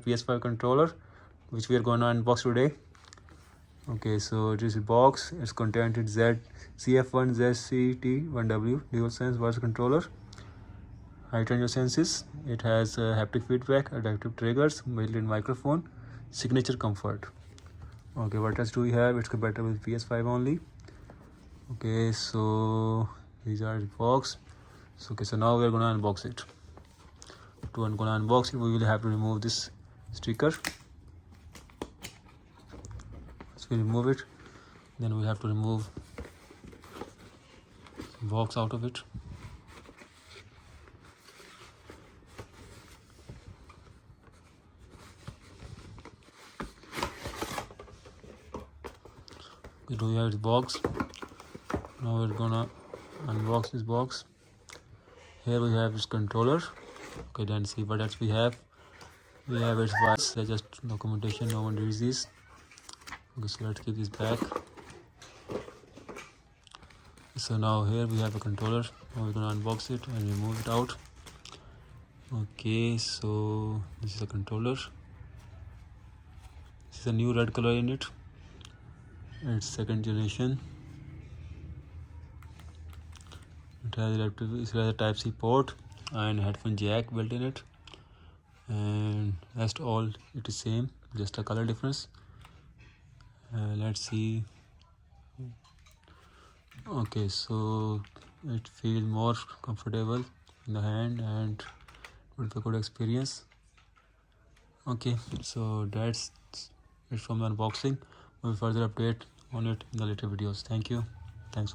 PS5 controller, which we are going to unbox today. Okay, so this box, its content is CF1 ZCT1W DualSense wireless controller. Heighten your senses. It has haptic feedback, adaptive triggers, built-in microphone, signature comfort. Okay, what else do we have? It's compatible with PS5 only. Okay, so these are the box. So now we are gonna unbox it. To unbox it, we will have to remove this sticker. So we remove it, then we have to remove the box out of it. Okay, do we have the box? Now we're gonna unbox this box. Here we have this controller. Okay, then see what else we have. We have its wireless, that's just documentation, no one reads this. Okay, so let's keep this back. So now here we have a controller. Now we're gonna unbox it and remove it out. Okay, so this is a controller. This is a new red color in it. It's second generation. It has a Type-C port and headphone jack built in it, and rest all it is same, just a color difference. Let's see. Okay, so it feels more comfortable in the hand and with a good experience. Okay, so that's it from the unboxing. We'll further update on it in the later videos. Thank you. Thanks.